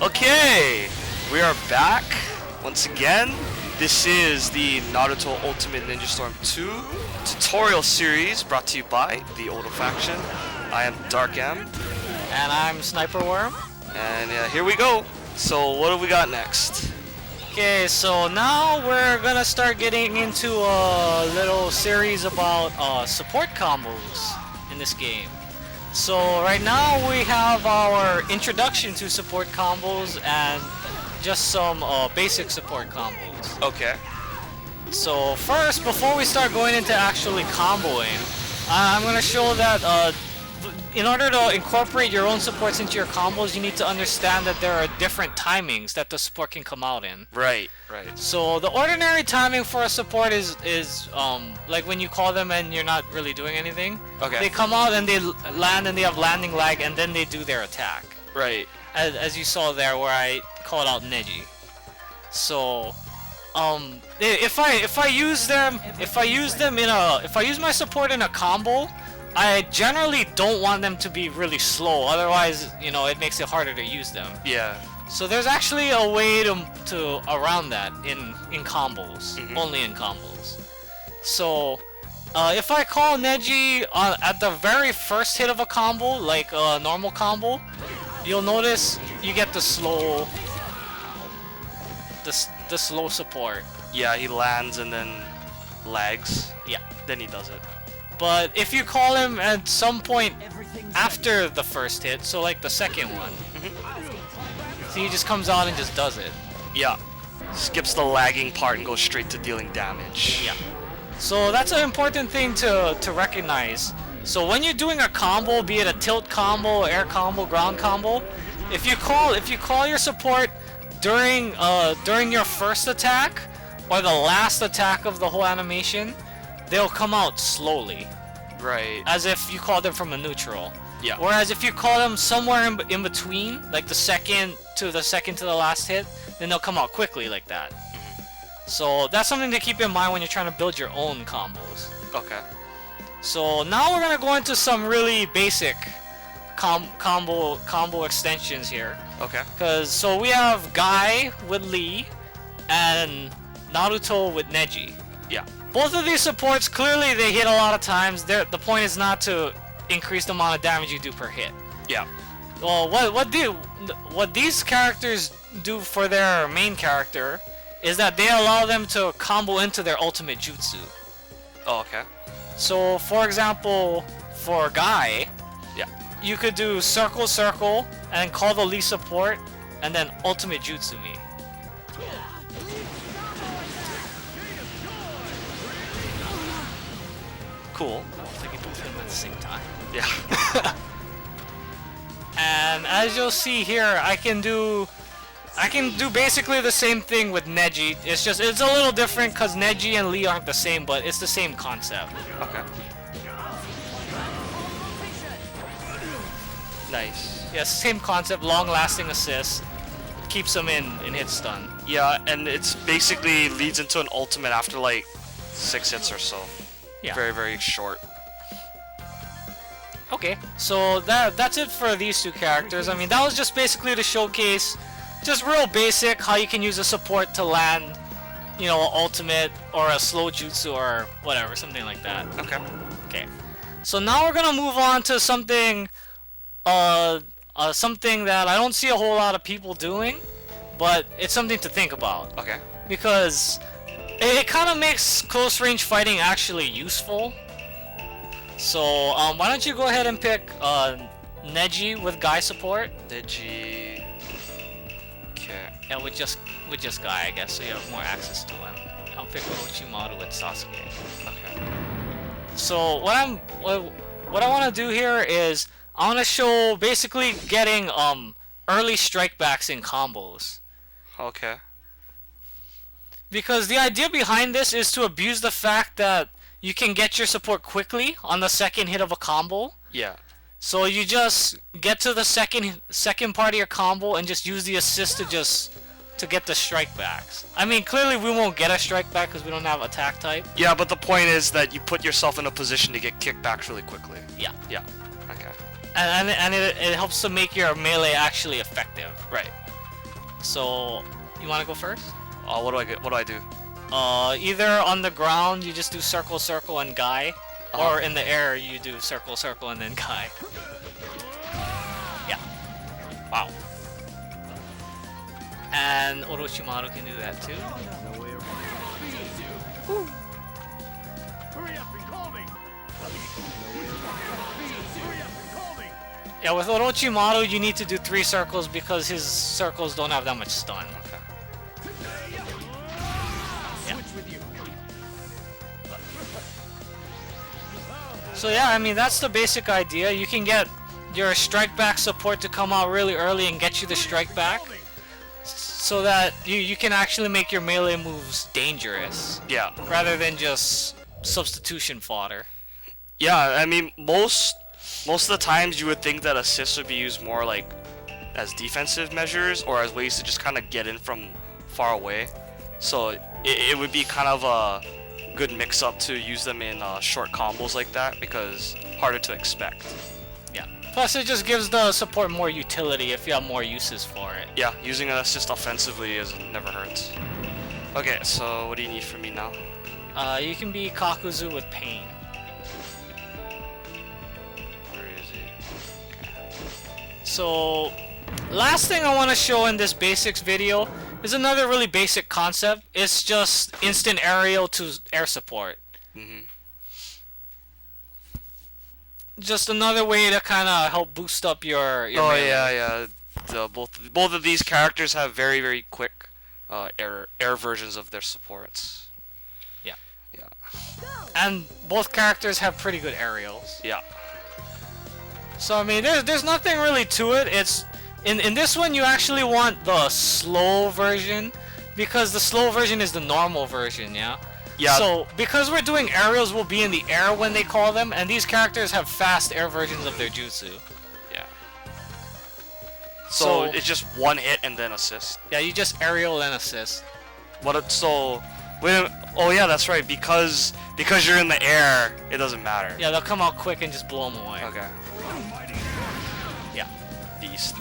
Okay, we are back once again. This is the Naruto Ultimate Ninja Storm 2 tutorial series brought to you by the Odo Faction. I am DarkM. And I'm sniperworm. And here we go. So what do we got next? Okay, so now we're gonna start getting into a little series about support combos in this game. So right now we have our introduction to support combos and just some basic support combos. Okay. So first, before we start going into actually comboing, I'm going to show that in order to incorporate your own supports into your combos, you need to understand that there are different timings that the support can come out in. Right. So the ordinary timing for a support is like when you call them and you're not really doing anything. Okay. They come out and they land and they have landing lag and then they do their attack. Right. As you saw there where I called out Neji. So if I use my support in a combo, I generally don't want them to be really slow, otherwise, you know, it makes it harder to use them. Yeah. So there's actually a way to around that in combos, only in combos. So if I call Neji at the very first hit of a combo, like a normal combo, you'll notice you get the slow support. Yeah, he lands and then lags. Yeah. Then he does it. But if you call him at some point after the first hit, so like the second one, so he just comes out and just does it. Yeah. Skips the lagging part and goes straight to dealing damage. Yeah. So that's an important thing to recognize. So when you're doing a combo, be it a tilt combo, air combo, ground combo, if you call your support during your first attack or the last attack of the whole animation, they'll come out slowly. Right. As if you called them from a neutral. Yeah. Whereas if you call them somewhere in between, like the second to the last hit, then they'll come out quickly like that. So that's something to keep in mind when you're trying to build your own combos. Okay. So now we're gonna go into some really basic combo extensions here. Okay. So we have Guy with Lee and Naruto with Neji. Yeah. Both of these supports, clearly they hit a lot of times. The point is not to increase the amount of damage you do per hit. Yeah. Well, what these characters do for their main character is that they allow them to combo into their ultimate jutsu. Oh, okay. So, for example, for Guy, yeah, you could do circle, circle, and call the Lee support, and then ultimate jutsu me. Cool. I think you both hit them at the same time. Yeah. And as you'll see here, I can do basically the same thing with Neji. It's a little different because Neji and Lee aren't the same, but it's the same concept. Okay. Nice. Yeah, same concept, long-lasting assist. Keeps them in hit stun. Yeah, and it's basically leads into an ultimate after like 6 hits or so. Yeah. Very, very short. Okay, so that's it for these two characters. I mean, that was just basically to showcase just real basic how you can use a support to land, you know, an ultimate or a slow jutsu or whatever, something like that. Okay. Okay. So now we're gonna move on to something something that I don't see a whole lot of people doing, but it's something to think about. Okay. Because it kind of makes close range fighting actually useful. So why don't you go ahead and pick Neji with Guy support. Neji. Okay. Yeah, with just Guy, I guess, so you have more access to him. I'll pick Orochimaru with Sasuke. Okay. So what I want to do here is I want to show basically getting early strikebacks in combos. Okay. Because the idea behind this is to abuse the fact that you can get your support quickly on the second hit of a combo. Yeah. So you just get to the second part of your combo and just use the assist to get the strike backs. I mean, clearly we won't get a strike back because we don't have attack type. Yeah, but the point is that you put yourself in a position to get kickbacks really quickly. Yeah. Yeah. Okay. And it helps to make your melee actually effective. Right. So, you want to go first? What do I get? What do I do? Either on the ground you just do circle, circle, and Guy, or in the air you do circle, circle, and then Guy. Yeah. Wow. And Orochimaru can do that too. Yeah, with Orochimaru you need to do 3 circles because his circles don't have that much stun. Okay. Yeah. So yeah, I mean that's the basic idea. You can get your strike back support to come out really early and get you the strike back, so that you can actually make your melee moves dangerous. Yeah. Rather than just substitution fodder. Yeah, I mean most of the times you would think that assists would be used more like as defensive measures or as ways to just kind of get in from far away. So it would be kind of a good mix-up to use them in short combos like that because harder to expect. Yeah. Plus it just gives the support more utility if you have more uses for it. Yeah, using an assist offensively never hurts. Okay, so what do you need from me now? You can be Kakuzu with Pain. Where is he? Okay. So, last thing I want to show in this basics video is another really basic concept. It's just instant aerial to air support. Just another way to kind of help boost up your Oh melee. yeah. Both of these characters have very, very quick air versions of their supports. Yeah. Yeah. And both characters have pretty good aerials. Yeah. So I mean, there's nothing really to it. It's in this one you actually want the slow version because the slow version is the normal version, yeah. Yeah. So because we're doing aerials, we'll be in the air when they call them, and these characters have fast air versions of their jutsu. Yeah. So it's just one hit and then assist. Yeah, you just aerial and assist. So wait a minute. Oh yeah, that's right. Because you're in the air, it doesn't matter. Yeah, they'll come out quick and just blow them away. Okay. Yeah. Beast.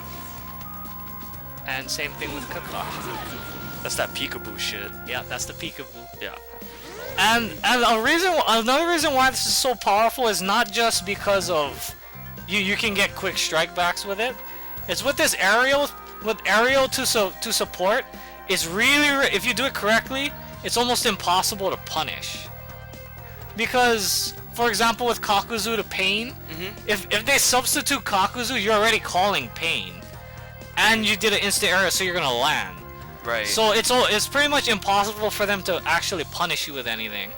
And same thing with Kakashi. That's that peekaboo shit. Yeah, that's the peekaboo. Yeah. And another reason why this is so powerful is not just because of you can get quick strike backs with it. It's with this aerial to support. It's really if you do it correctly, it's almost impossible to punish. Because for example with Kakuzu to Pain, if they substitute Kakuzu, you're already calling Pain. And you did an instant aerial, so you're gonna land. Right. So it's pretty much impossible for them to actually punish you with anything,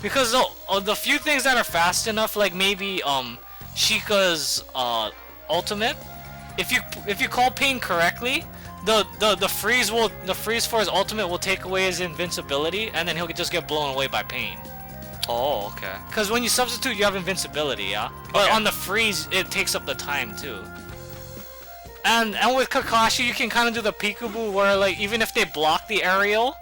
because the few things that are fast enough, like maybe Sheikah's ultimate, if you call Pain correctly, the freeze for his ultimate will take away his invincibility, and then he'll just get blown away by Pain. Oh, okay. Because when you substitute, you have invincibility, yeah. But on the freeze, it takes up the time too. And with Kakashi, you can kind of do the peekaboo where, like, even if they block the aerial,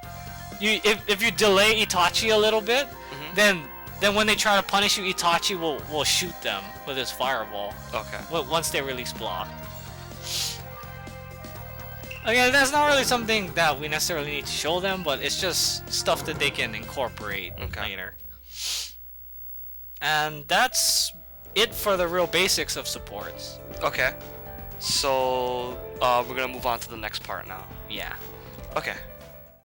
if you delay Itachi a little bit, then when they try to punish you, Itachi will shoot them with his fireball. Okay. Once they release block. Again, that's not really something that we necessarily need to show them, but it's just stuff that they can incorporate later. And that's it for the real basics of supports. Okay. So we're gonna move on to the next part now. Yeah. Okay.